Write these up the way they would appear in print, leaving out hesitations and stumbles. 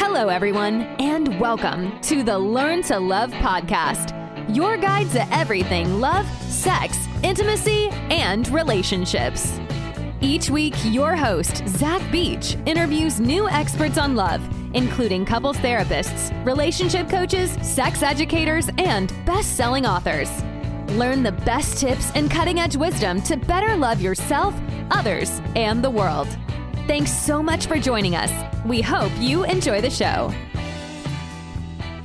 Hello, everyone, and welcome to the Learn to Love podcast, your guide to everything love, sex, intimacy, and relationships. Each week, your host, Zach Beach, interviews new experts on love, including couples therapists, relationship coaches, sex educators, and best-selling authors. Learn the best tips and cutting-edge wisdom to better love yourself, others, and the world. Thanks so much for joining us. We hope you enjoy the show.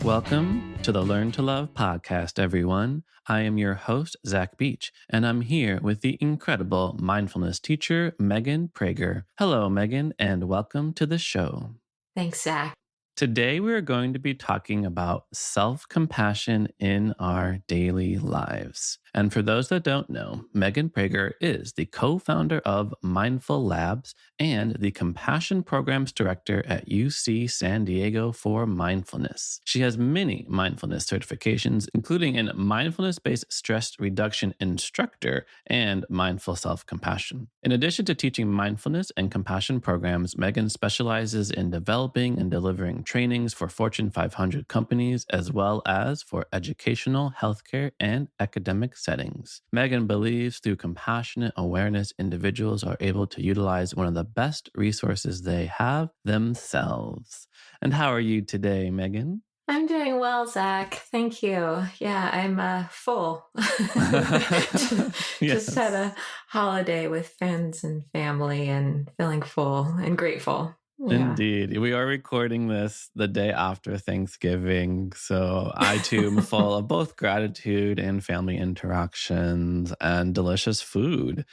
Welcome to the Learn to Love podcast, everyone. I am your host, Zach Beach, and I'm here with the incredible mindfulness teacher, Megan Prager. Hello, Megan, and welcome to the show. Thanks, Zach. Today, we're going to be talking about self-compassion in our daily lives. And for those that don't know, Megan Prager is the co-founder of Mindful Labs and the Compassion Programs Director at UC San Diego for Mindfulness. She has many mindfulness certifications, including in Mindfulness-based Stress Reduction Instructor and Mindful Self-Compassion. In addition to teaching mindfulness and compassion programs, Megan specializes in developing and delivering trainings for Fortune 500 companies, as well as for educational, healthcare, and academic settings. Megan believes through compassionate awareness, individuals are able to utilize one of the best resources they have, themselves. And how are you today, Megan? I'm doing well, Zach. Thank you. Yeah, I'm full. Just had a holiday with friends and family and feeling full and grateful. Yeah. Indeed. We are recording this the day after Thanksgiving. So I too am full of both gratitude and family interactions and delicious food.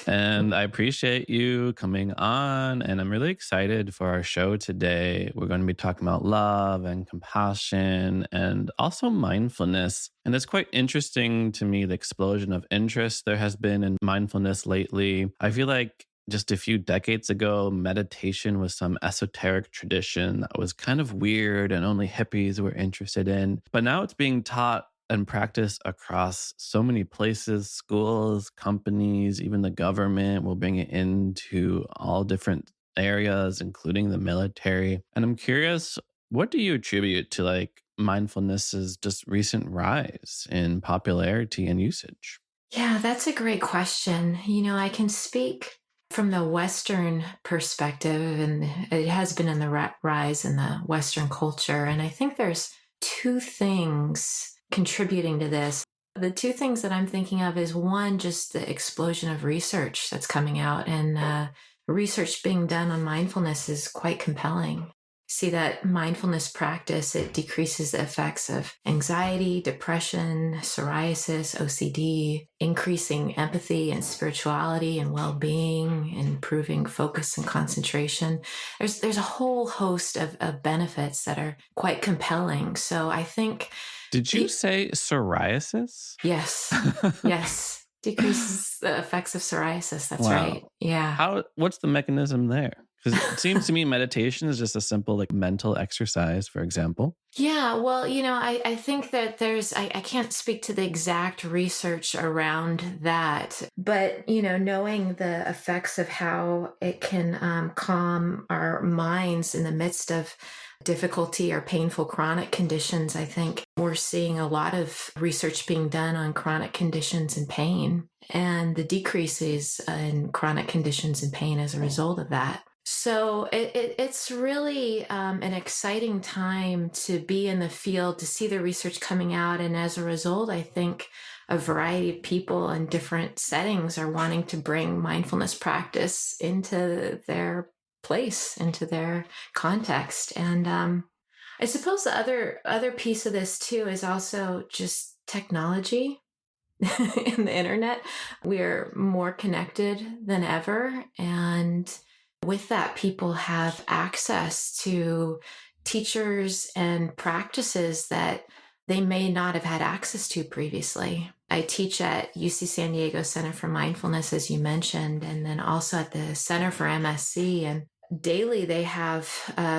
And I appreciate you coming on. And I'm really excited for our show today. We're going to be talking about love and compassion and also mindfulness. And it's quite interesting to me, the explosion of interest there has been in mindfulness lately. I feel like just a few decades ago, meditation was some esoteric tradition that was kind of weird and only hippies were interested in. But now it's being taught and practiced across so many places, schools, companies, even the government will bring it into all different areas, including the military. And I'm curious, what do you attribute to mindfulness's just recent rise in popularity and usage? Yeah, that's a great question. I can speak from the Western perspective, and it has been in the rise in the Western culture. And I think there's two things contributing to this. The two things that I'm thinking of is one, just the explosion of research that's coming out, and research being done on mindfulness is quite compelling. See that mindfulness practice, it decreases the effects of anxiety, depression, psoriasis, OCD, increasing empathy and spirituality and well-being, improving focus and concentration. There's a whole host of benefits that are quite compelling. So I think... Did you say psoriasis? Yes. Yes. Decreases the effects of psoriasis. That's Wow. right. Yeah. What's the mechanism there? Because it seems to me meditation is just a simple mental exercise, for example. Yeah, well, I think that I can't speak to the exact research around that, but, knowing the effects of how it can calm our minds in the midst of difficulty or painful chronic conditions, I think we're seeing a lot of research being done on chronic conditions and pain and the decreases in chronic conditions and pain as a result of that. So it's really an exciting time to be in the field, to see the research coming out. And as a result, I think a variety of people in different settings are wanting to bring mindfulness practice into their place, into their context. And I suppose the other piece of this too is also just technology. In the internet, we're more connected than ever. And with that, people have access to teachers and practices that they may not have had access to previously. I teach at UC San Diego Center for Mindfulness, as you mentioned, and then also at the Center for MSC. And daily, they have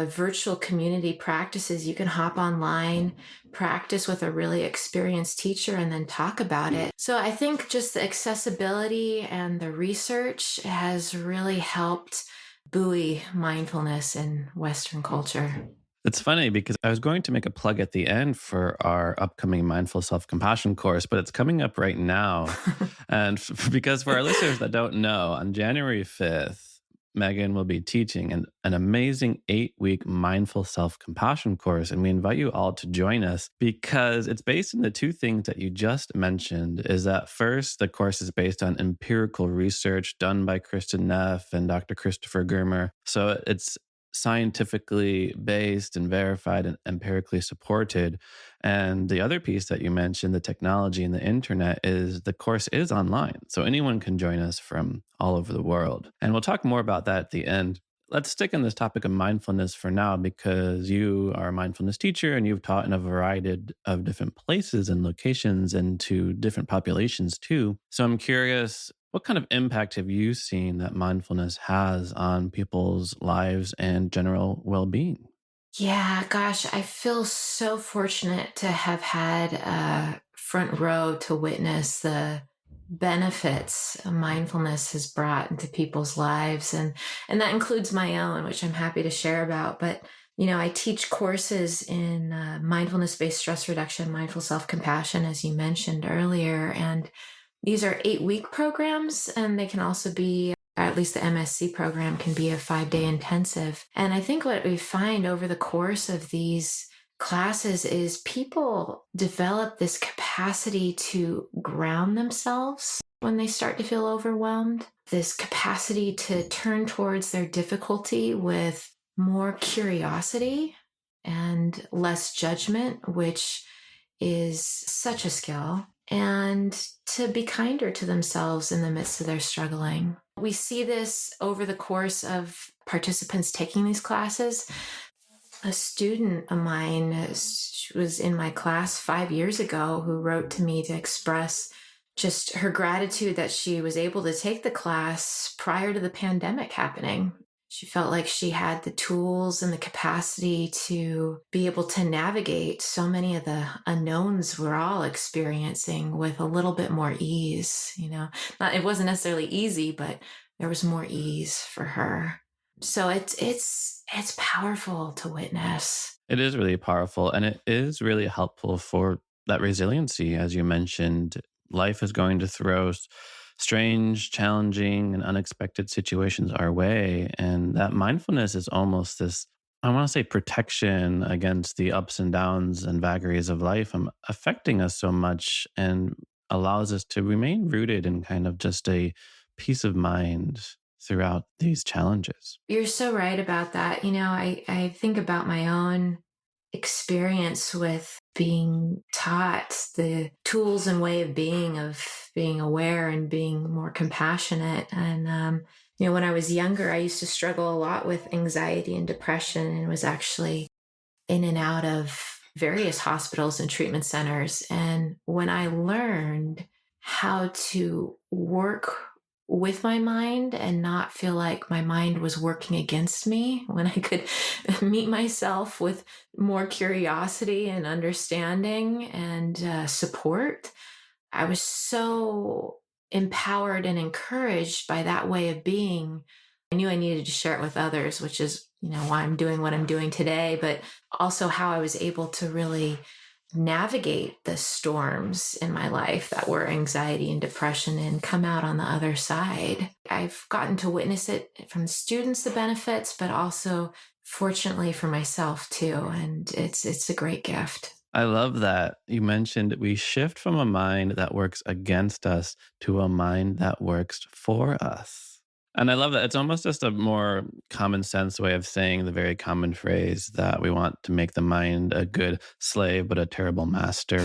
virtual community practices. You can hop online, practice with a really experienced teacher, and then talk about it. So I think just the accessibility and the research has really helped buoy mindfulness in Western culture. It's funny because I was going to make a plug at the end for our upcoming Mindful Self Compassion course, but it's coming up right now. And because for our listeners that don't know, on January 5th, Megan will be teaching an amazing 8-week mindful self compassion course. And we invite you all to join us because it's based on the two things that you just mentioned. Is that first, the course is based on empirical research done by Kristen Neff and Dr. Christopher Germer. So it's scientifically based and verified and empirically supported. And the other piece that you mentioned, the technology and the internet, is the course is online. So anyone can join us from all over the world. And we'll talk more about that at the end. Let's stick on this topic of mindfulness for now because you are a mindfulness teacher and you've taught in a variety of different places and locations and to different populations too. So I'm curious, what kind of impact have you seen that mindfulness has on people's lives and general well-being? Yeah, gosh, I feel so fortunate to have had a front row to witness the benefits mindfulness has brought into people's lives, and that includes my own, which I'm happy to share about. But I teach courses in mindfulness-based stress reduction, mindful self-compassion, as you mentioned earlier, and these are 8-week programs, and they can also be, or at least the MSc program can be a 5-day intensive. And I think what we find over the course of these classes is people develop this capacity to ground themselves when they start to feel overwhelmed, this capacity to turn towards their difficulty with more curiosity and less judgment, which is such a skill, and to be kinder to themselves in the midst of their struggling. We see this over the course of participants taking these classes. A student of mine was in my class 5 years ago who wrote to me to express just her gratitude that she was able to take the class prior to the pandemic happening. She felt like she had the tools and the capacity to be able to navigate so many of the unknowns we're all experiencing with a little bit more ease. It wasn't necessarily easy, but there was more ease for her. So it's powerful to witness. It is really powerful and it is really helpful for that resiliency. As you mentioned, life is going to throw strange, challenging, and unexpected situations our way. And that mindfulness is almost this, I want to say, protection against the ups and downs and vagaries of life affecting us so much and allows us to remain rooted in kind of just a peace of mind throughout these challenges. You're so right about that. I think about my own experience with being taught the tools and way of being aware and being more compassionate. And, when I was younger, I used to struggle a lot with anxiety and depression and was actually in and out of various hospitals and treatment centers. And when I learned how to work with my mind and not feel like my mind was working against me, when I could meet myself with more curiosity and understanding and support, I was so empowered and encouraged by that way of being. I knew I needed to share it with others, which is, why I'm doing what I'm doing today, but also how I was able to really navigate the storms in my life that were anxiety and depression and come out on the other side. I've gotten to witness it from the students, the benefits, but also fortunately for myself too. And it's a great gift. I love that you mentioned we shift from a mind that works against us to a mind that works for us. And I love that. It's almost just a more common sense way of saying the very common phrase that we want to make the mind a good slave, but a terrible master.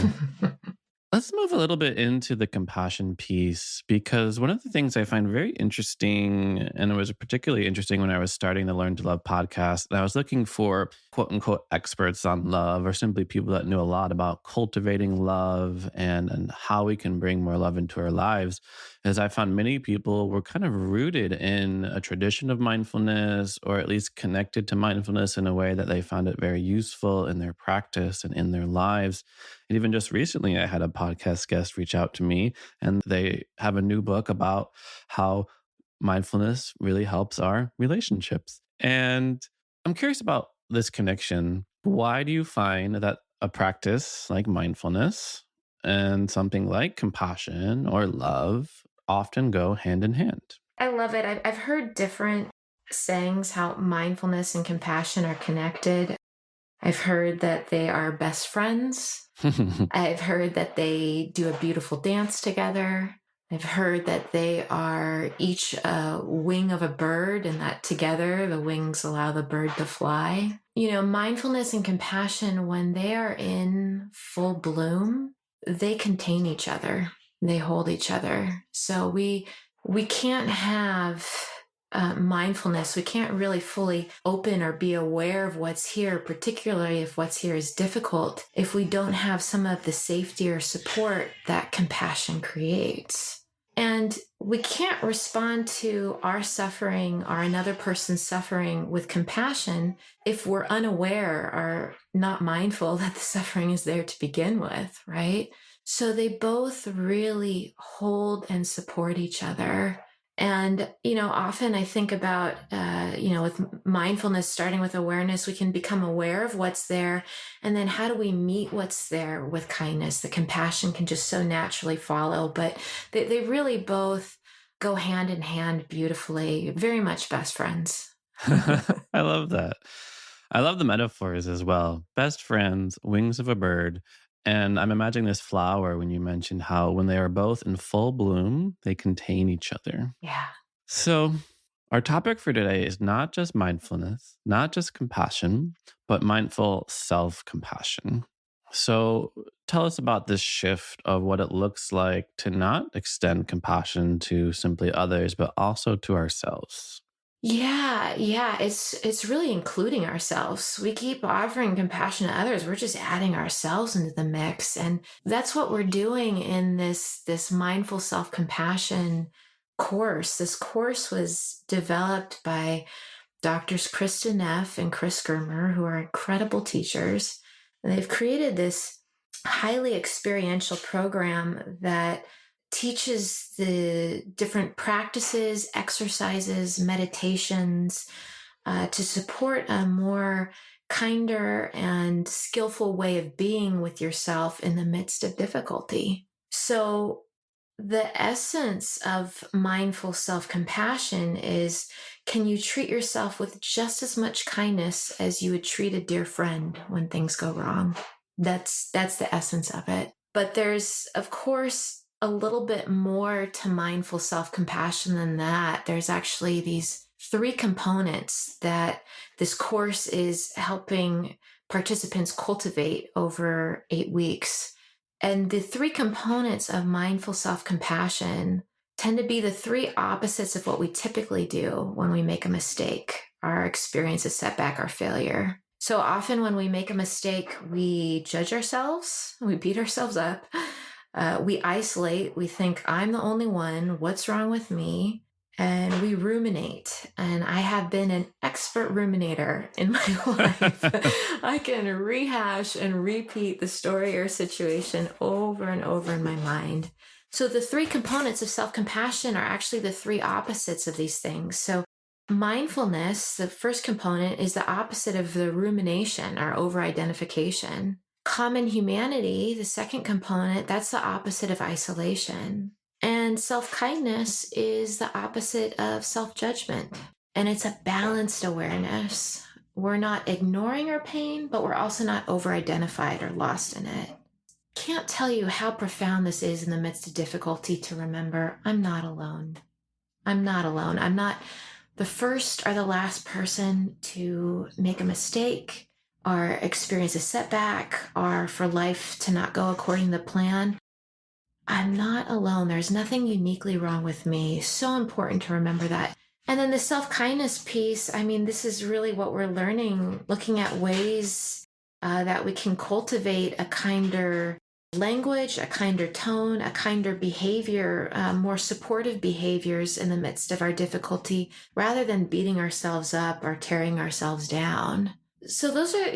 Let's move a little bit into the compassion piece because one of the things I find very interesting, and it was particularly interesting when I was starting the Learn to Love podcast, and I was looking for quote unquote experts on love or simply people that knew a lot about cultivating love and how we can bring more love into our lives, is I found many people were kind of rooted in a tradition of mindfulness or at least connected to mindfulness in a way that they found it very useful in their practice and in their lives. And even just recently, I had a podcast guest reach out to me, and they have a new book about how mindfulness really helps our relationships. And I'm curious about this connection, why do you find that a practice like mindfulness and something like compassion or love often go hand in hand? I love it. I've heard different sayings how mindfulness and compassion are connected. I've heard that they are best friends. I've heard that they do a beautiful dance together. I've heard that they are each a wing of a bird and that together the wings allow the bird to fly. Mindfulness and compassion, when they are in full bloom, they contain each other. They hold each other. So we can't have mindfulness. We can't really fully open or be aware of what's here, particularly if what's here is difficult, if we don't have some of the safety or support that compassion creates. And we can't respond to our suffering or another person's suffering with compassion if we're unaware or not mindful that the suffering is there to begin with, right? So they both really hold and support each other. And, often I think about, with mindfulness, starting with awareness, we can become aware of what's there. And then how do we meet what's there with kindness? The compassion can just so naturally follow, but they really both go hand in hand beautifully, very much best friends. I love that. I love the metaphors as well. Best friends, wings of a bird. And I'm imagining this flower when you mentioned how when they are both in full bloom, they contain each other. Yeah. So, our topic for today is not just mindfulness, not just compassion, but mindful self compassion. So, tell us about this shift of what it looks like to not extend compassion to simply others, but also to ourselves. Yeah. It's really including ourselves. We keep offering compassion to others. We're just adding ourselves into the mix. And that's what we're doing in this mindful self-compassion course. This course was developed by Doctors Kristen Neff and Chris Germer, who are incredible teachers. And they've created this highly experiential program that teaches the different practices, exercises, meditations to support a more kinder and skillful way of being with yourself in the midst of difficulty. So the essence of mindful self-compassion is, can you treat yourself with just as much kindness as you would treat a dear friend when things go wrong? That's the essence of it. But there's, of course, a little bit more to mindful self-compassion than that. There's actually these 3 components that this course is helping participants cultivate over 8 weeks. And the 3 components of mindful self-compassion tend to be the 3 opposites of what we typically do when we make a mistake, or experience a setback or failure. So often when we make a mistake, we judge ourselves, we beat ourselves up, we isolate, we think, I'm the only one, what's wrong with me? And we ruminate. And I have been an expert ruminator in my life. I can rehash and repeat the story or situation over and over in my mind. So the 3 components of self-compassion are actually the 3 opposites of these things. So mindfulness, the first component, is the opposite of the rumination or over-identification. Common humanity, the second component, that's the opposite of isolation. And self-kindness is the opposite of self-judgment. And it's a balanced awareness. We're not ignoring our pain, but we're also not over-identified or lost in it. Can't tell you how profound this is in the midst of difficulty to remember, I'm not alone. I'm not alone. I'm not the first or the last person to make a mistake or experience a setback or for life to not go according to plan. I'm not alone. There's nothing uniquely wrong with me. So important to remember that. And then the self-kindness piece, this is really what we're learning, looking at ways that we can cultivate a kinder language, a kinder tone, a kinder behavior, more supportive behaviors in the midst of our difficulty, rather than beating ourselves up or tearing ourselves down. So those are,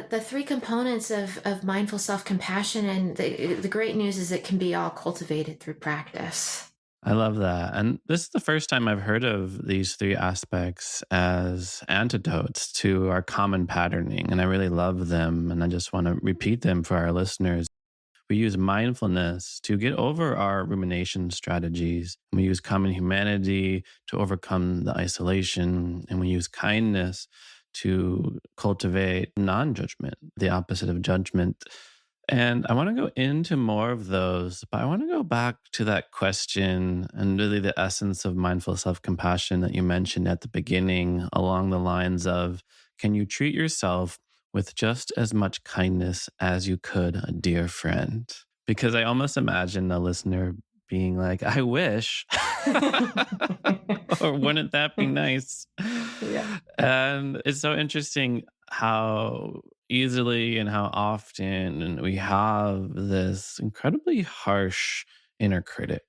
the 3 components of mindful self-compassion. And the great news is it can be all cultivated through practice. I love that. And this is the first time I've heard of these three aspects as antidotes to our common patterning. And I really love them. And I just want to repeat them for our listeners. We use mindfulness to get over our rumination strategies. We use common humanity to overcome the isolation. And we use kindness to cultivate non judgment, the opposite of judgment. And I want to go into more of those, but I want to go back to that question and really the essence of mindful self compassion that you mentioned at the beginning, along the lines of can you treat yourself with just as much kindness as you could a dear friend? Because I almost imagine a listener being like, I wish, or wouldn't that be nice? Yeah. And it's so interesting how easily and how often we have this incredibly harsh inner critic.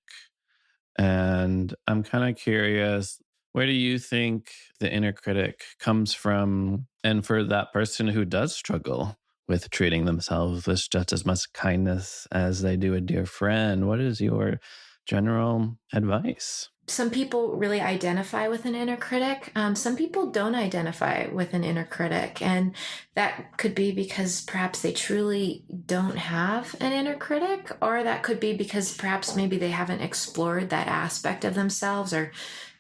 And I'm kind of curious, where do you think the inner critic comes from? And for that person who does struggle with treating themselves with just as much kindness as they do a dear friend, what is your general advice? Some people really identify with an inner critic. Some people don't identify with an inner critic. And that could be because perhaps they truly don't have an inner critic, or that could be because perhaps maybe they haven't explored that aspect of themselves, or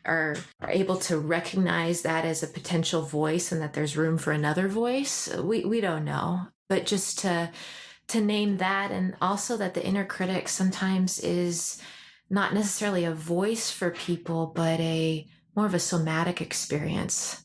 are able to recognize that as a potential voice and that there's room for another voice. We don't know. But just to name that, and also that the inner critic sometimes is not necessarily a voice for people, but a more of a somatic experience,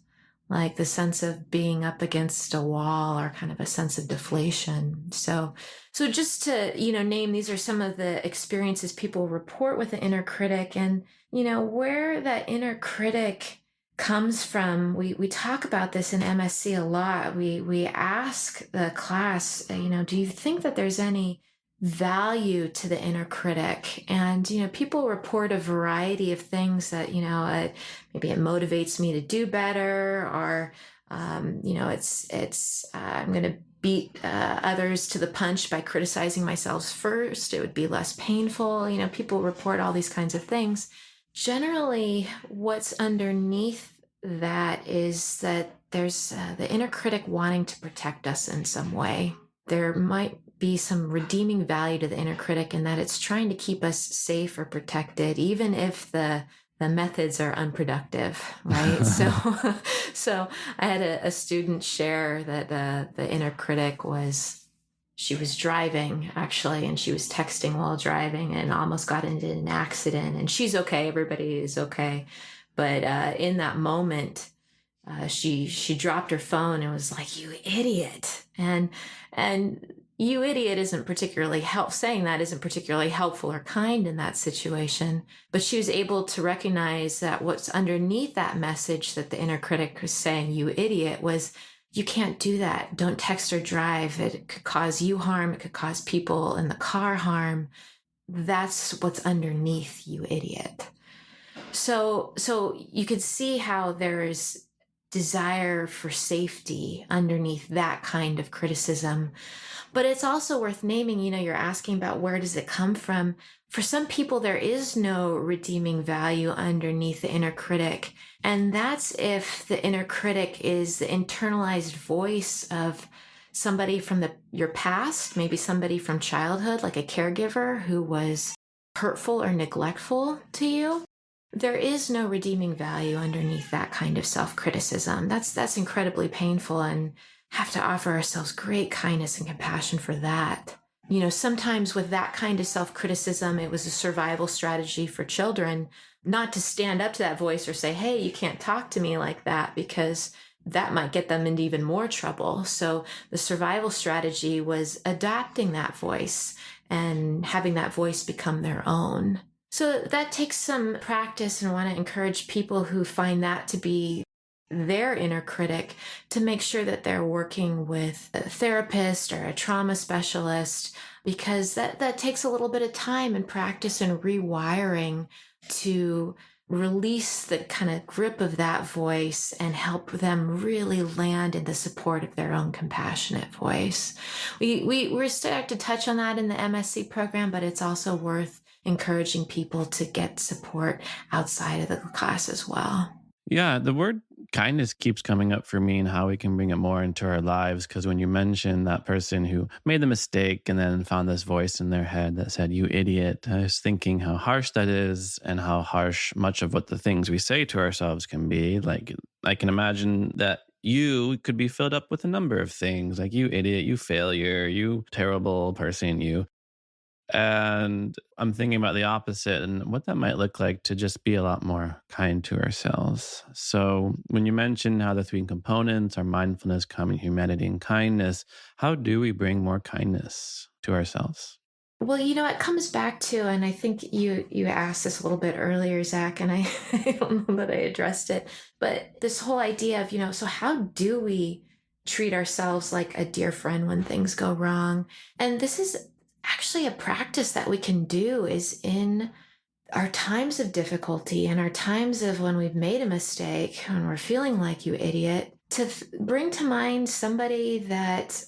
like the sense of being up against a wall, or kind of a sense of deflation. So just to, name, these are some of the experiences people report with the inner critic. And, where that inner critic comes from, we talk about this in MSC a lot. We ask the class, do you think that there's any value to the inner critic? And people report a variety of things that maybe it motivates me to do better, or it's I'm going to beat others to the punch by criticizing myself first. It would be less painful. People report all these kinds of things. Generally, what's underneath that is that there's the inner critic wanting to protect us in some way. There might be some redeeming value to the inner critic in that it's trying to keep us safe or protected, even if the methods are unproductive, right? So I had a student share that the inner critic she was driving actually, and she was texting while driving and almost got into an accident, and she's okay. Everybody is okay. But in that moment, she dropped her phone and was like, "You idiot." And you idiot isn't particularly saying that isn't particularly helpful or kind in that situation. But she was able to recognize that what's underneath that message that the inner critic was saying, "You idiot," was, you can't do that. Don't text or drive. It could cause you harm. It could cause people in the car harm. That's what's underneath, "you idiot." So you could see how there is desire for safety underneath that kind of criticism. But it's also worth naming, you're asking about where does it come from. For some people, there is no redeeming value underneath the inner critic. And that's if the inner critic is the internalized voice of somebody from your past, maybe somebody from childhood, like a caregiver who was hurtful or neglectful to you. There is no redeeming value underneath that kind of self-criticism. That's incredibly painful, and have to offer ourselves great kindness and compassion for that. Sometimes with that kind of self-criticism, it was a survival strategy for children not to stand up to that voice or say, "Hey, you can't talk to me like that," because that might get them into even more trouble. So the survival strategy was adopting that voice and having that voice become their own. So that takes some practice, and I want to encourage people who find that to be their inner critic to make sure that they're working with a therapist or a trauma specialist, because that takes a little bit of time and practice and rewiring to release the kind of grip of that voice and help them really land in the support of their own compassionate voice. We're starting to touch on that in the MSC program, but it's also worth encouraging people to get support outside of the class as well. Yeah, the word kindness keeps coming up for me and how we can bring it more into our lives. Because when you mentioned that person who made the mistake and then found this voice in their head that said, "You idiot," I was thinking how harsh that is and how harsh much of what the things we say to ourselves can be. Like, I can imagine that you could be filled up with a number of things like, "You idiot, you failure, you terrible person, you." And I'm thinking about the opposite and what that might look like to just be a lot more kind to ourselves. So, when you mentioned how the three components are mindfulness, common humanity, and kindness, how do we bring more kindness to ourselves? Well, it comes back to, and I think you asked this a little bit earlier, Zach, and I, I don't know that I addressed it, but this whole idea of, so how do we treat ourselves like a dear friend when things go wrong? And this is actually a practice that we can do is in our times of difficulty and our times of when we've made a mistake, when we're feeling like you idiot, to bring to mind somebody that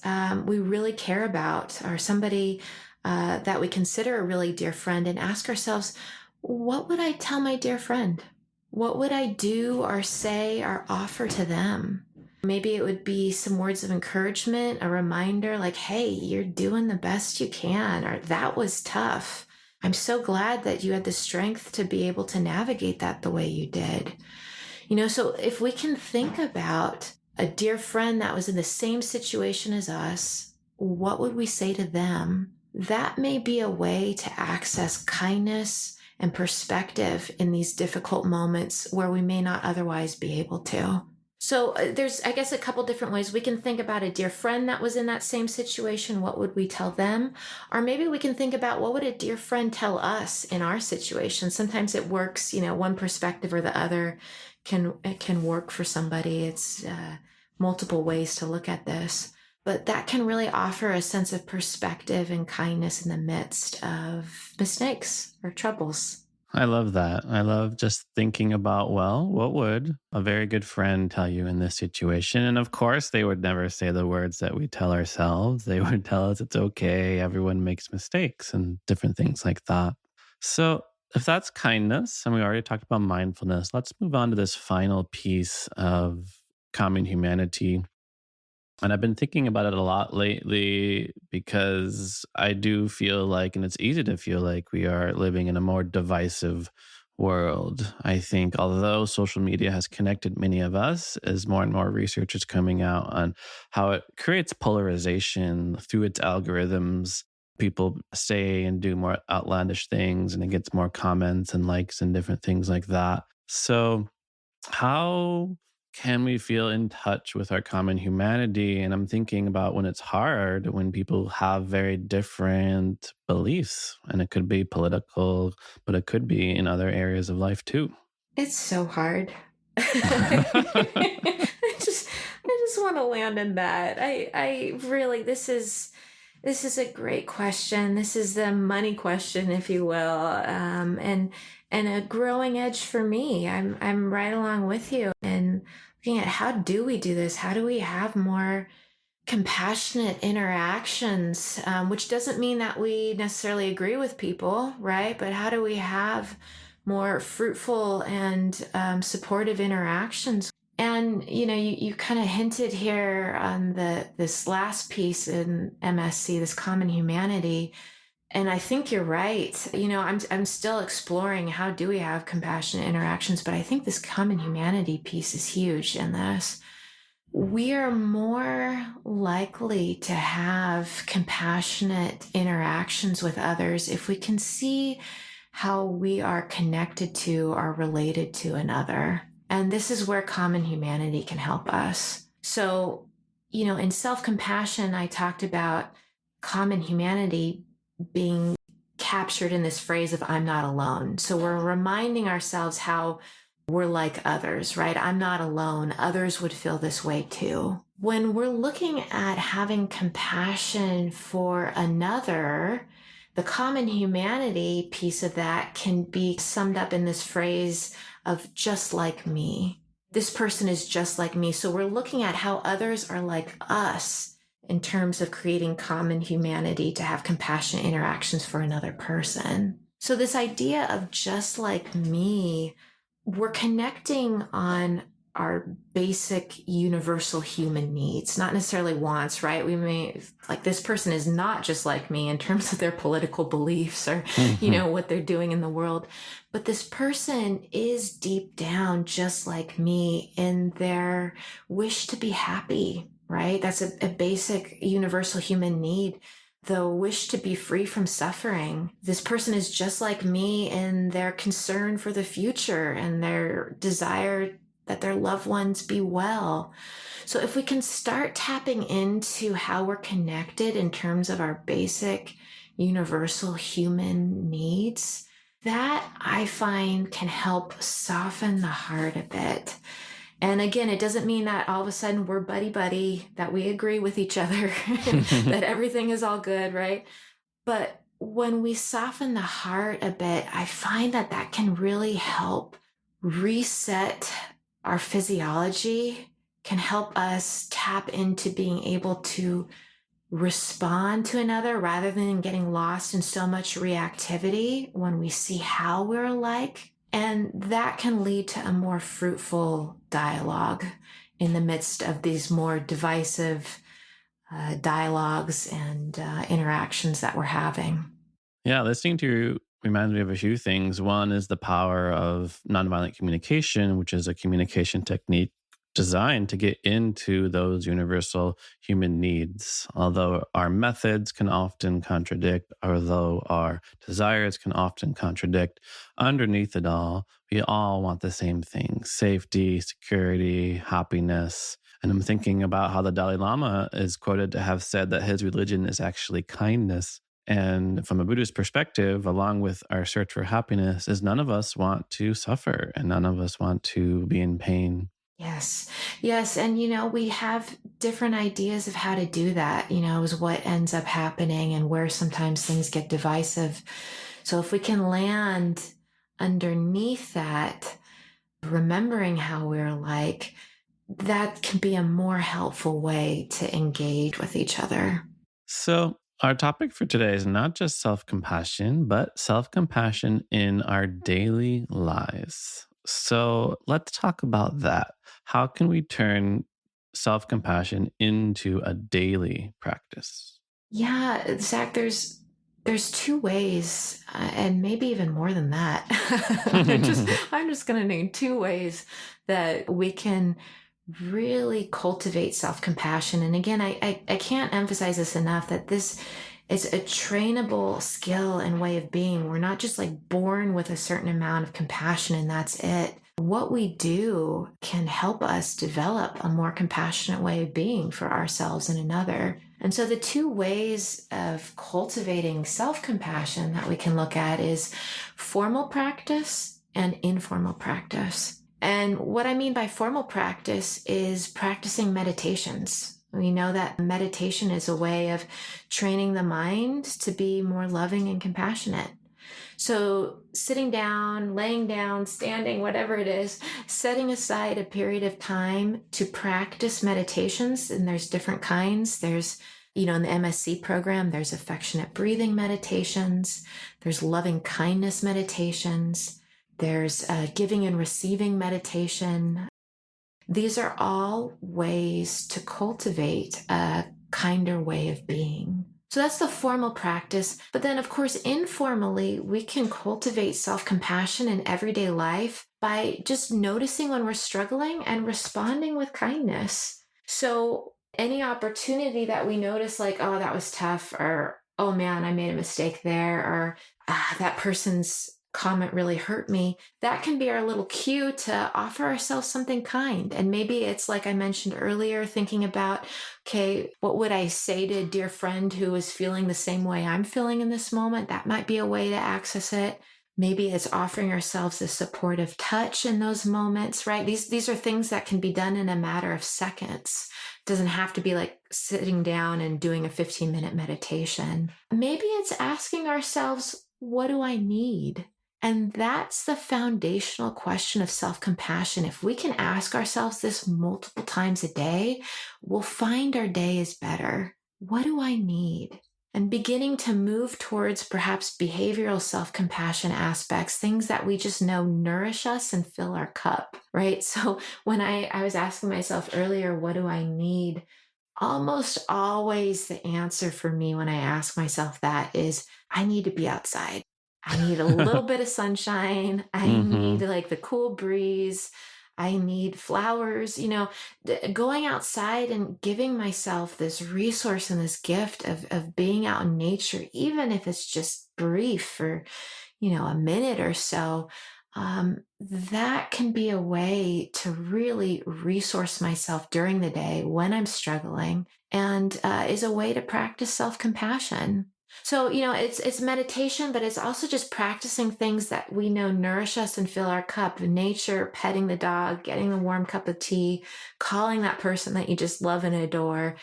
we really care about or somebody that we consider a really dear friend and ask ourselves, what would I tell my dear friend? What would I do or say or offer to them? Maybe it would be some words of encouragement, a reminder like, hey, you're doing the best you can, or that was tough. I'm so glad that you had the strength to be able to navigate that the way you did. So if we can think about a dear friend that was in the same situation as us, what would we say to them? That may be a way to access kindness and perspective in these difficult moments where we may not otherwise be able to. So there's, I guess, a couple different ways we can think about a dear friend that was in that same situation. What would we tell them? Or maybe we can think about what would a dear friend tell us in our situation. Sometimes it works, one perspective or the other can work for somebody. It's multiple ways to look at this. But that can really offer a sense of perspective and kindness in the midst of mistakes or troubles. I love that. I love just thinking about, well, what would a very good friend tell you in this situation? And of course, they would never say the words that we tell ourselves. They would tell us it's okay, everyone makes mistakes and different things like that. So, if that's kindness, and we already talked about mindfulness, let's move on to this final piece of common humanity. And I've been thinking about it a lot lately because I do feel like, and it's easy to feel like, we are living in a more divisive world. I think, although social media has connected many of us, as more and more research is coming out on how it creates polarization through its algorithms. People say and do more outlandish things, and it gets more comments and likes and different things like that. So, how can we feel in touch with our common humanity? And I'm thinking about when it's hard, when people have very different beliefs, and it could be political, but it could be in other areas of life too. It's so hard. I just want to land in that. I really, this is a great question. This is the money question, if you will, and a growing edge for me. I'm right along with you, and looking at how do we do this? How do we have more compassionate interactions? Which doesn't mean that we necessarily agree with people, right? But how do we have more fruitful and supportive interactions? And you kind of hinted here on this last piece in MSC, this common humanity, and I think you're right. I'm still exploring how do we have compassionate interactions, but I think this common humanity piece is huge in this. We are more likely to have compassionate interactions with others if we can see how we are connected to or related to another. And this is where common humanity can help us. So, in self-compassion, I talked about common humanity being captured in this phrase of I'm not alone. So we're reminding ourselves how we're like others, right? I'm not alone. Others would feel this way too. When we're looking at having compassion for another, the common humanity piece of that can be summed up in this phrase of just like me. This person is just like me. So we're looking at how others are like us in terms of creating common humanity to have compassionate interactions for another person. So this idea of just like me, we're connecting on our basic universal human needs, not necessarily wants, right? We may like this person is not just like me in terms of their political beliefs or, Mhm. what they're doing in the world, but this person is deep down just like me in their wish to be happy, right? That's a basic universal human need, the wish to be free from suffering. This person is just like me in their concern for the future and their desire that their loved ones be well. So if we can start tapping into how we're connected in terms of our basic universal human needs, that I find can help soften the heart a bit. And again, it doesn't mean that all of a sudden we're buddy buddy, that we agree with each other, that everything is all good, right? But when we soften the heart a bit, I find that that can really help reset our physiology, can help us tap into being able to respond to another rather than getting lost in so much reactivity when we see how we're alike. And that can lead to a more fruitful dialogue in the midst of these more divisive dialogues and interactions that we're having. Yeah, listening to you reminds me of a few things. One is the power of nonviolent communication, which is a communication technique designed to get into those universal human needs. Although our methods can often contradict, although our desires can often contradict, underneath it all, we all want the same things: safety, security, happiness. And I'm thinking about how the Dalai Lama is quoted to have said that his religion is actually kindness. And from a Buddhist perspective, along with our search for happiness, is none of us want to suffer and none of us want to be in pain. Yes. Yes. And, we have different ideas of how to do that, is what ends up happening and where sometimes things get divisive. So if we can land underneath that, remembering how we're like, that can be a more helpful way to engage with each other. So, our topic for today is not just self compassion, but self compassion in our daily lives. So, let's talk about that. How can we turn self compassion into a daily practice? Yeah, Zach, there's two ways, and maybe even more than that. I'm just going to name two ways that we can really cultivate self-compassion. And again, I can't emphasize this enough, that this is a trainable skill and way of being. We're not just like born with a certain amount of compassion and that's it. What we do can help us develop a more compassionate way of being for ourselves and another. And so the two ways of cultivating self-compassion that we can look at is formal practice and informal practice. And what I mean by formal practice is practicing meditations. We know that meditation is a way of training the mind to be more loving and compassionate. So sitting down, laying down, standing, whatever it is, setting aside a period of time to practice meditations. And there's different kinds. There's, in the MSC program, there's affectionate breathing meditations. There's loving kindness meditations. There's giving and receiving meditation. These are all ways to cultivate a kinder way of being. So that's the formal practice. But then, of course, informally, we can cultivate self-compassion in everyday life by just noticing when we're struggling and responding with kindness. So any opportunity that we notice, like, oh, that was tough, or, oh man, I made a mistake there, or that person's comment really hurt me, that can be our little cue to offer ourselves something kind. And maybe it's like I mentioned earlier, thinking about, okay, what would I say to a dear friend who is feeling the same way I'm feeling in this moment? That might be a way to access it. Maybe it's offering ourselves a supportive touch in those moments, right? These are things that can be done in a matter of seconds. It doesn't have to be like sitting down and doing a 15-minute meditation. Maybe it's asking ourselves, what do I need? And that's the foundational question of self-compassion. If we can ask ourselves this multiple times a day, we'll find our day is better. What do I need? and beginning to move towards perhaps behavioral self-compassion aspects, things that we just know nourish us and fill our cup, right? So when I was asking myself earlier, what do I need? Almost always the answer for me when I ask myself that is, I need to be outside. I need a little bit of sunshine. I Hmm. need like the cool breeze. I need flowers, going outside and giving myself this resource and this gift of being out in nature, even if it's just brief for, a minute or so. That can be a way to really resource myself during the day when I'm struggling, and is a way to practice self-compassion. So, it's meditation, but it's also just practicing things that we know nourish us and fill our cup. Nature, petting the dog, getting a warm cup of tea, calling that person that you just love and adore.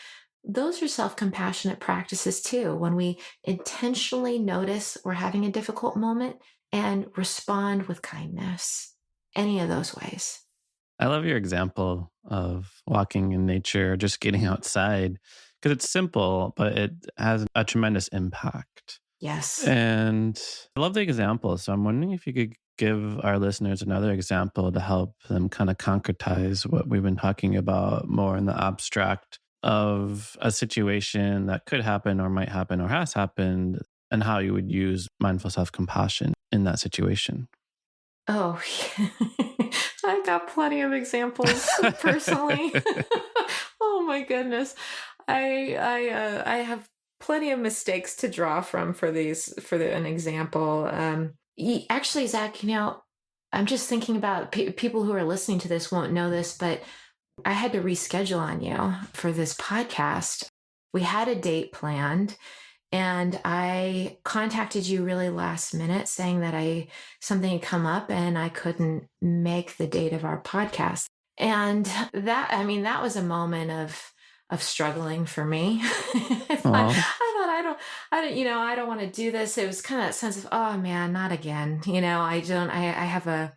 Those are self-compassionate practices too. When we intentionally notice we're having a difficult moment and respond with kindness. Any of those ways. I love your example of walking in nature, just getting outside, because it's simple, but it has a tremendous impact. Yes. And I love the example. So I'm wondering if you could give our listeners another example to help them kind of concretize what we've been talking about more in the abstract of a situation that could happen or might happen or has happened, and how you would use mindful self compassion in that situation. Oh, I've got plenty of examples personally. Oh my goodness. I have plenty of mistakes to draw from for an example. Actually, Zach, I'm just thinking about people who are listening to this won't know this, but I had to reschedule on you for this podcast. We had a date planned, and I contacted you really last minute saying that something had come up and I couldn't make the date of our podcast. And that was a moment of struggling for me. Oh, I don't want to do this. It was kind of that sense of, oh man, not again. I have a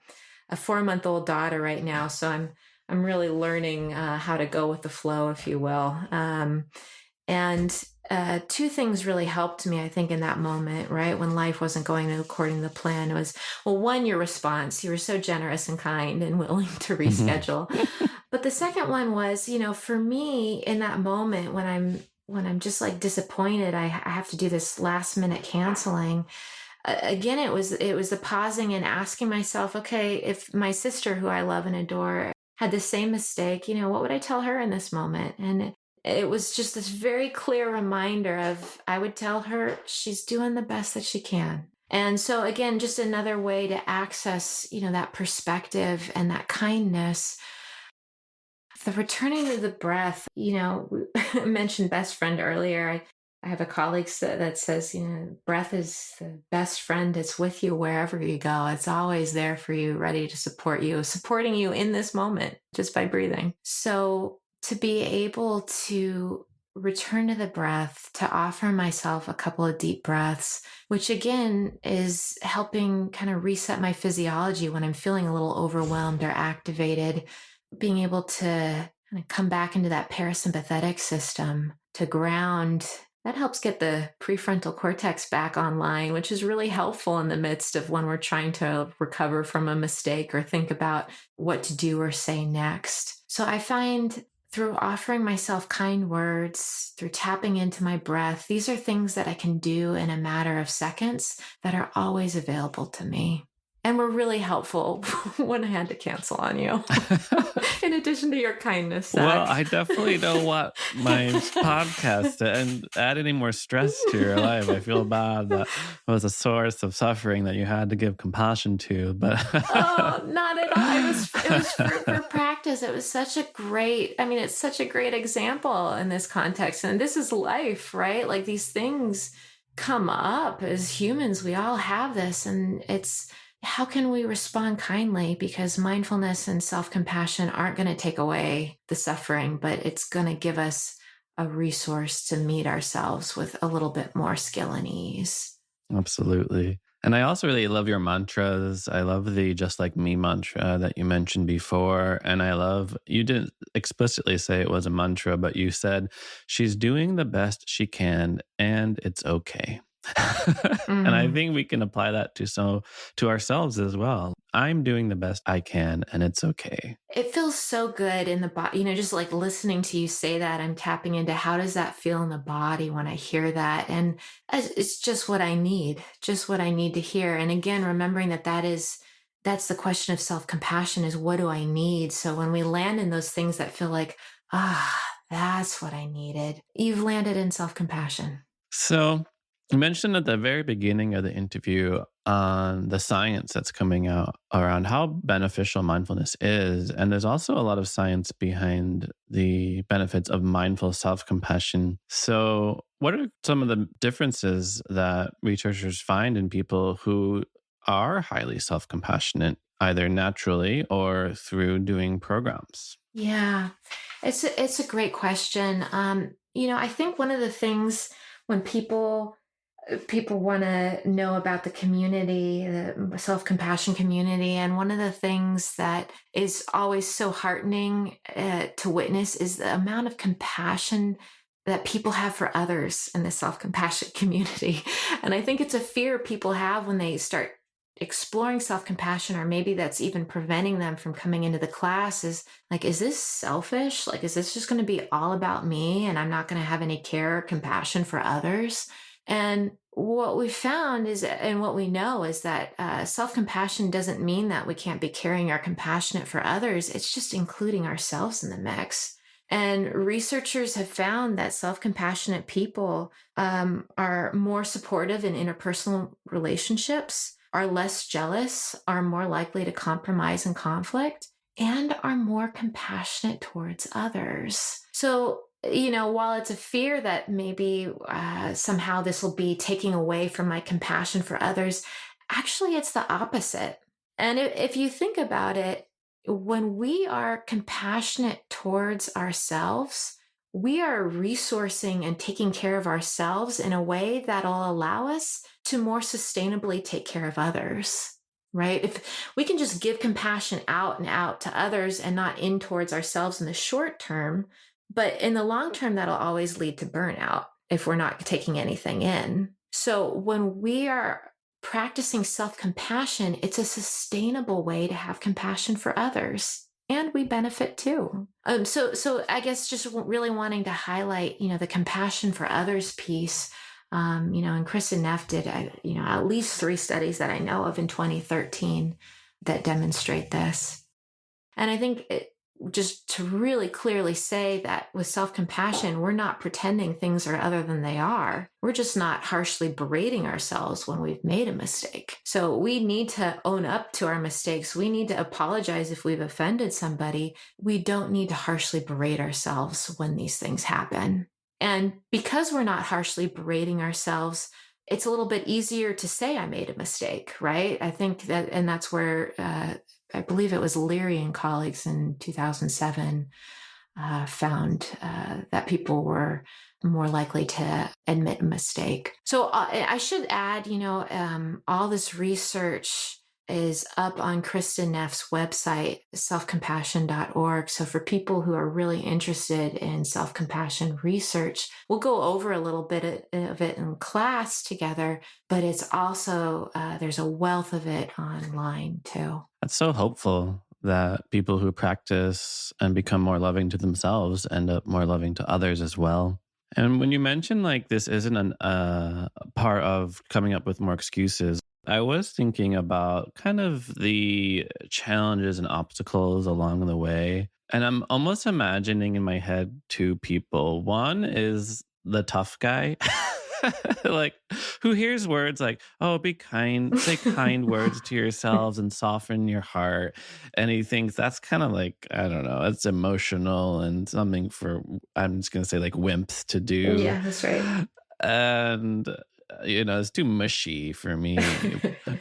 4-month-old daughter right now, so I'm really learning how to go with the flow, if you will. And two things really helped me, I think, in that moment, right? When life wasn't going according to the plan. It was, well, one, your response. You were so generous and kind and willing to reschedule. But the second one was, for me in that moment when I'm just like disappointed, I have to do this last minute canceling. Again, it was the pausing and asking myself, okay, if my sister, who I love and adore, had the same mistake, what would I tell her in this moment? And it was just this very clear reminder of, I would tell her she's doing the best that she can. And so again, just another way to access, that perspective and that kindness. The returning to the breath, I mentioned best friend earlier. I have a colleague that says, breath is the best friend. It's with you wherever you go. It's always there for you, ready to support you, supporting you in this moment just by breathing. So to be able to return to the breath, to offer myself a couple of deep breaths, which again is helping kind of reset my physiology when I'm feeling a little overwhelmed or activated, being able to kind of come back into that parasympathetic system to ground. That helps get the prefrontal cortex back online, which is really helpful in the midst of when we're trying to recover from a mistake or think about what to do or say next. So I find through offering myself kind words, through tapping into my breath, these are things that I can do in a matter of seconds that are always available to me. And were really helpful when I had to cancel on you, in addition to your kindness, Zach. Well, I definitely don't want my podcast to add any more stress to your life. I feel bad that it was a source of suffering that you had to give compassion to, but oh, not at all. It was for practice. It was such a great, it's such a great example in this context. And this is life, right? Like these things come up as humans. We all have this, and it's, how can we respond kindly? Because mindfulness and self-compassion aren't going to take away the suffering, but it's going to give us a resource to meet ourselves with a little bit more skill and ease. absolutely. And I also really love your mantras. I love the just like me mantra that you mentioned before. And I love, you didn't explicitly say it was a mantra, but you said she's doing the best she can and it's okay. And I Mm. think we can apply that to ourselves as well. I'm doing the best I can and it's okay. It feels so good in the body, just like listening to you say that, I'm tapping into how does that feel in the body when I hear that? And it's just what I need to hear. And again, remembering that's the question of self-compassion is what do I need? So when we land in those things that feel like, that's what I needed, you've landed in self-compassion. So you mentioned at the very beginning of the interview on the science that's coming out around how beneficial mindfulness is. And there's also a lot of science behind the benefits of mindful self compassion. So, what are some of the differences that researchers find in people who are highly self compassionate, either naturally or through doing programs? Yeah, it's a great question. I think one of the things when people want to know about the community, the self compassion community, and one of the things that is always so heartening to witness is the amount of compassion that people have for others in the self compassion community. And I think it's a fear people have when they start exploring self-compassion, or maybe that's even preventing them from coming into the class, is like, is this selfish? Like, is this just going to be all about me and I'm not going to have any care or compassion for others? And what we found is, and what we know is that self-compassion doesn't mean that we can't be caring or compassionate for others. It's just including ourselves in the mix. And researchers have found that self-compassionate people are more supportive in interpersonal relationships, are less jealous, are more likely to compromise in conflict, and are more compassionate towards others. So, while it's a fear that maybe somehow this will be taking away from my compassion for others, actually, it's the opposite. And if you think about it, when we are compassionate towards ourselves, we are resourcing and taking care of ourselves in a way that'll allow us to more sustainably take care of others, right? If we can just give compassion out and out to others and not in towards ourselves in the short term, but in the long term, that'll always lead to burnout if we're not taking anything in. So when we are practicing self-compassion, it's a sustainable way to have compassion for others. And we benefit too. So I guess just really wanting to highlight, the compassion for others piece. And Kristen Neff did, at least 3 studies that I know of in 2013 that demonstrate this. And I think just to really clearly say that with self-compassion, we're not pretending things are other than they are. We're just not harshly berating ourselves when we've made a mistake. So we need to own up to our mistakes. We need to apologize if we've offended somebody. We don't need to harshly berate ourselves when these things happen. And because we're not harshly berating ourselves, it's a little bit easier to say I made a mistake, right? I think that, and that's where I believe it was Leary and colleagues in 2007 found that people were more likely to admit a mistake. So I should add, all this research is up on Kristen Neff's website, selfcompassion.org. So for people who are really interested in self-compassion research, we'll go over a little bit of it in class together, but it's also, there's a wealth of it online too. That's so hopeful that people who practice and become more loving to themselves end up more loving to others as well. And when you mention like this isn't a part of coming up with more excuses, I was thinking about kind of the challenges and obstacles along the way. And I'm almost imagining in my head 2 people. One is the tough guy, like who hears words like, oh, be kind, say kind words to yourselves and soften your heart. And he thinks that's kind of like, I don't know, it's emotional and something for, I'm just going to say like wimps to do. Yeah, that's right. And it's too mushy for me.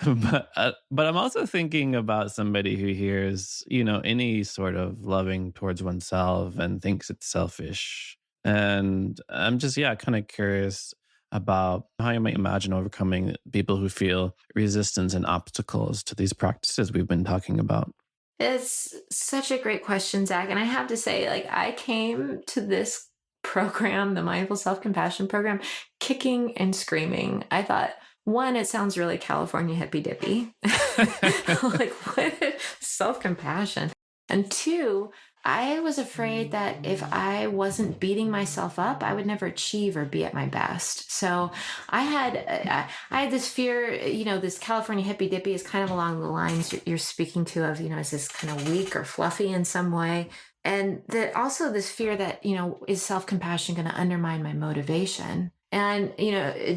But I'm also thinking about somebody who hears, any sort of loving towards oneself and thinks it's selfish. And I'm just, kind of curious about how you might imagine overcoming people who feel resistance and obstacles to these practices we've been talking about? It's such a great question, Zach. And I have to say, like, I came to this program, the Mindful Self-Compassion program, kicking and screaming. I thought, one, it sounds really California hippy dippy. Like, what? Self-compassion. And two, I was afraid that if I wasn't beating myself up, I would never achieve or be at my best. So I had this fear, this California hippy dippy is kind of along the lines you're speaking to of, is this kind of weak or fluffy in some way. And that also this fear that, is self-compassion going to undermine my motivation? And,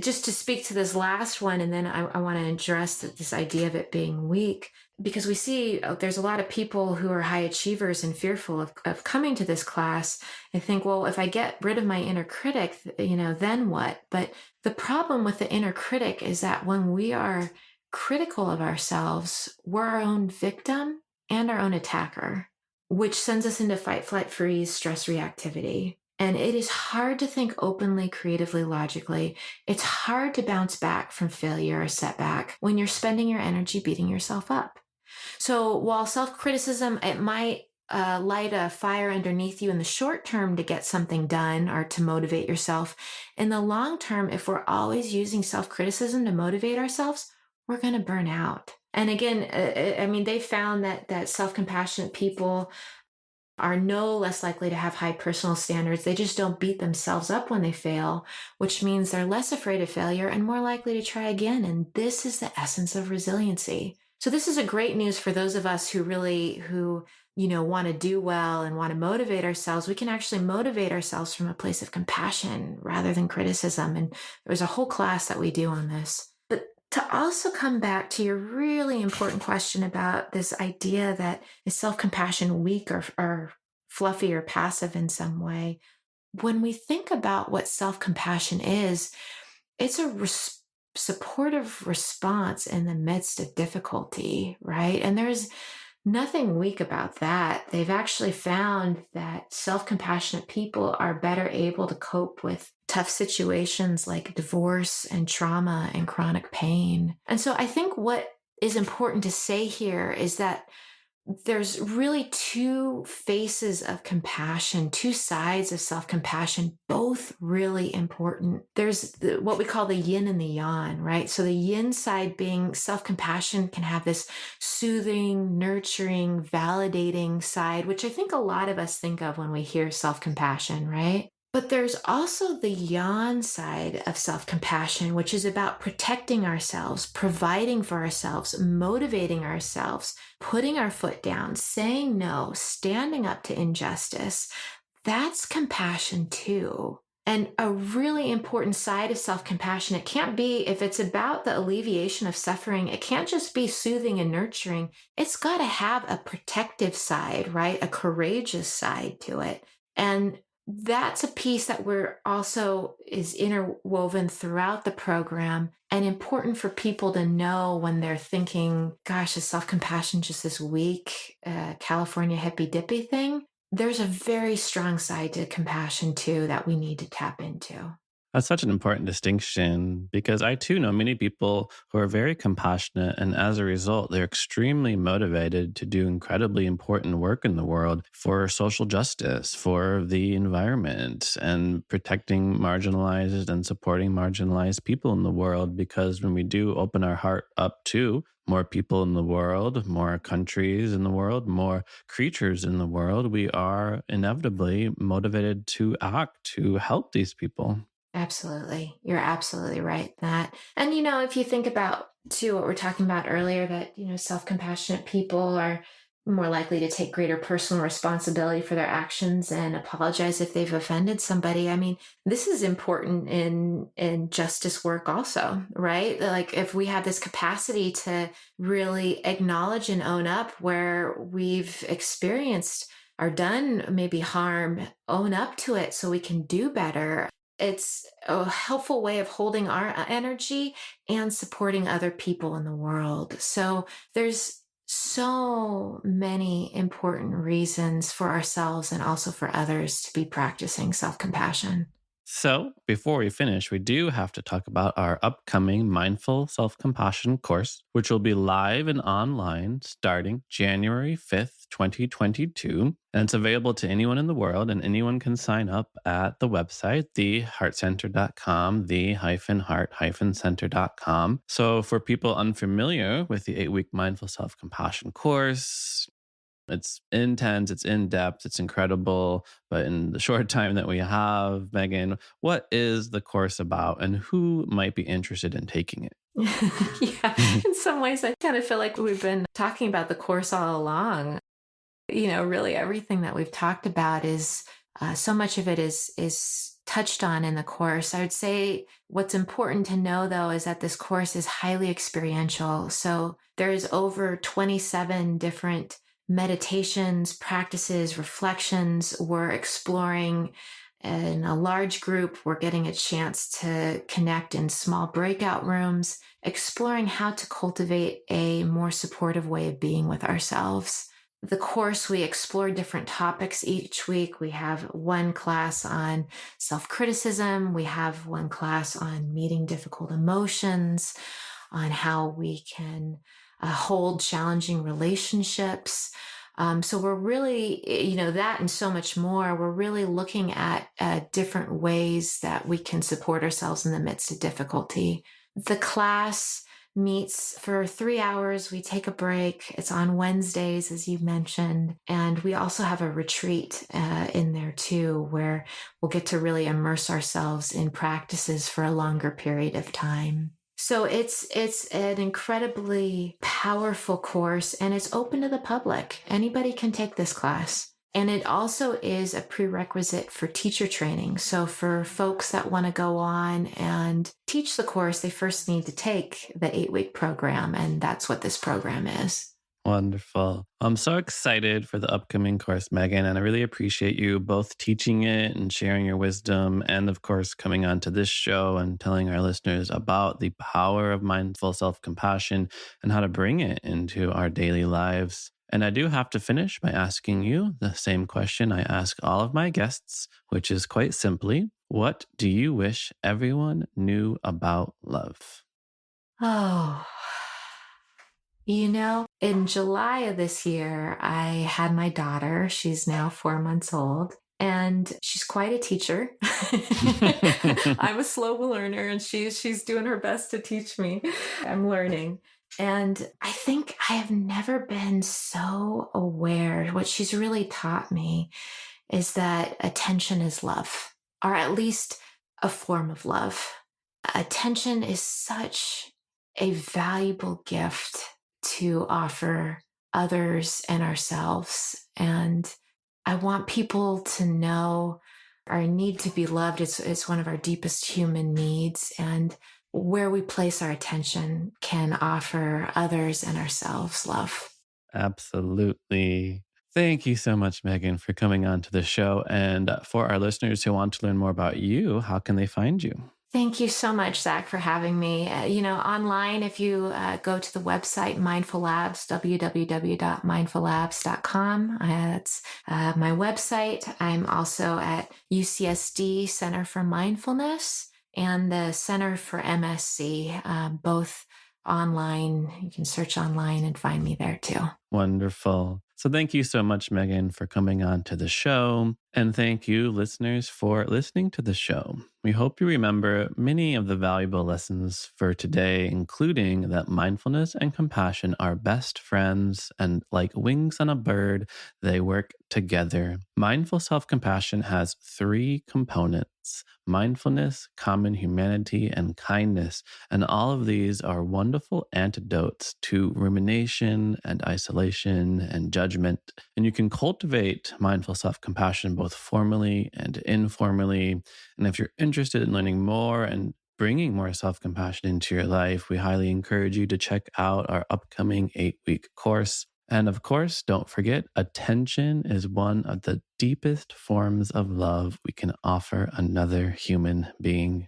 just to speak to this last one, and then I want to address this idea of it being weak, because we see there's a lot of people who are high achievers and fearful of coming to this class and think, well, if I get rid of my inner critic, then what? But the problem with the inner critic is that when we are critical of ourselves, we're our own victim and our own attacker, which sends us into fight, flight, freeze, stress reactivity. And it is hard to think openly, creatively, logically. It's hard to bounce back from failure or setback when you're spending your energy beating yourself up. So while self-criticism, it might light a fire underneath you in the short term to get something done or to motivate yourself, in the long term, if we're always using self-criticism to motivate ourselves, we're going to burn out. And again, they found that self-compassionate people are no less likely to have high personal standards. They just don't beat themselves up when they fail, which means they're less afraid of failure and more likely to try again. And this is the essence of resiliency. So this is a great news for those of us who want to do well and want to motivate ourselves. We can actually motivate ourselves from a place of compassion rather than criticism. And there's a whole class that we do on this. But to also come back to your really important question about this idea that is self-compassion weak or fluffy or passive in some way, when we think about what self-compassion is, it's a supportive response in the midst of difficulty, right? And there's nothing weak about that. They've actually found that self-compassionate people are better able to cope with tough situations like divorce and trauma and chronic pain. And so I think what is important to say here is that there's really two faces of compassion, two sides of self-compassion, both really important. There's what we call the yin and the yang, right? So the yin side being self-compassion can have this soothing, nurturing, validating side, which I think a lot of us think of when we hear self-compassion, right? But there's also the yang side of self-compassion, which is about protecting ourselves, providing for ourselves, motivating ourselves, putting our foot down, saying no, standing up to injustice. That's compassion too. And a really important side of self-compassion, it can't be, if it's about the alleviation of suffering, it can't just be soothing and nurturing. It's got to have a protective side, right? A courageous side to it. And that's a piece that we're also is interwoven throughout the program and important for people to know when they're thinking, gosh, is self-compassion just this weak California hippy dippy thing? There's a very strong side to compassion too that we need to tap into. That's such an important distinction because I too know many people who are very compassionate, and as a result, they're extremely motivated to do incredibly important work in the world for social justice, for the environment, and protecting marginalized and supporting marginalized people in the world. Because when we do open our heart up to more people in the world, more countries in the world, more creatures in the world, we are inevitably motivated to act to help these people. Absolutely. You're absolutely right, Matt. And, if you think about, too, what we're talking about earlier, that, self-compassionate people are more likely to take greater personal responsibility for their actions and apologize if they've offended somebody. I mean, this is important in justice work also, right? Like if we have this capacity to really acknowledge and own up where we've experienced or done maybe harm, own up to it so we can do better. It's a helpful way of holding our energy and supporting other people in the world. So there's so many important reasons for ourselves and also for others to be practicing self-compassion. So, before we finish, we do have to talk about our upcoming Mindful Self Compassion course, which will be live and online starting January 5th, 2022. And it's available to anyone in the world, and anyone can sign up at the website, theheartcenter.com, the-heart-center.com. So, for people unfamiliar with the 8-week Mindful Self Compassion course, it's intense, it's in depth, it's incredible. But in the short time that we have, Megan, what is the course about and who might be interested in taking it? Yeah, in some ways, I kind of feel like we've been talking about the course all along. Really everything that we've talked about is so much of it is touched on in the course. I would say what's important to know, though, is that this course is highly experiential. So there's over 27 different meditations, practices, reflections we're exploring in a large group. We're getting a chance to connect in small breakout rooms, exploring how to cultivate a more supportive way of being with ourselves. The course, we explore different topics each week. We have one class on self-criticism. We have one class on meeting difficult emotions, on how we can hold challenging relationships. So we're really, that and so much more. We're really looking at different ways that we can support ourselves in the midst of difficulty. The class meets for 3 hours. We take a break. It's on Wednesdays, as you mentioned. And we also have a retreat in there too, where we'll get to really immerse ourselves in practices for a longer period of time. So it's an incredibly powerful course, and it's open to the public. Anybody can take this class. And it also is a prerequisite for teacher training. So for folks that want to go on and teach the course, they first need to take the 8-week program. And that's what this program is. Wonderful. I'm so excited for the upcoming course, Megan, and I really appreciate you both teaching it and sharing your wisdom, and of course, coming on to this show and telling our listeners about the power of mindful self-compassion and how to bring it into our daily lives. And I do have to finish by asking you the same question I ask all of my guests, which is quite simply, what do you wish everyone knew about love? Oh, in July of this year, I had my daughter. She's now 4 months old, and she's quite a teacher. I'm a slow learner, and she's doing her best to teach me. I'm learning. And I think I have never been so aware. What she's really taught me is that attention is love, or at least a form of love. Attention is such a valuable gift to offer others and ourselves. And I want people to know our need to be loved is one of our deepest human needs. And where we place our attention can offer others and ourselves love. Absolutely. Thank you so much, Megan, for coming on to the show. And for our listeners who want to learn more about you, how can they find you? Thank you so much, Zach, for having me. Online, if you go to the website, Mindful Labs, www.mindfullabs.com. That's my website. I'm also at UCSD Center for Mindfulness and the Center for MSC, both online. You can search online and find me there too. Wonderful. So thank you so much, Megan, for coming on to the show. And thank you, listeners, for listening to the show. We hope you remember many of the valuable lessons for today, including that mindfulness and compassion are best friends, and like wings on a bird, they work together. Mindful self-compassion has 3 components: mindfulness, common humanity, and kindness. And all of these are wonderful antidotes to rumination and isolation and judgment. And you can cultivate mindful self-compassion both formally and informally. And if you're interested in learning more and bringing more self-compassion into your life, we highly encourage you to check out our upcoming 8-week course. And of course, don't forget, attention is one of the deepest forms of love we can offer another human being.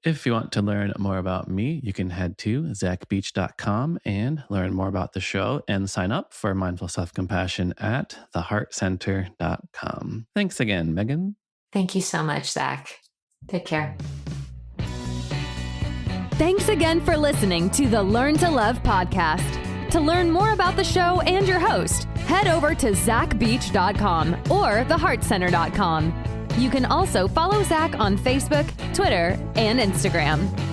If you want to learn more about me, you can head to zachbeach.com and learn more about the show and sign up for Mindful Self-Compassion at theheartcenter.com. Thanks again, Megan. Thank you so much, Zach. Take care. Thanks again for listening to the Learn to Love podcast. To learn more about the show and your host, head over to zachbeach.com or theheartcenter.com. You can also follow Zach on Facebook, Twitter, and Instagram.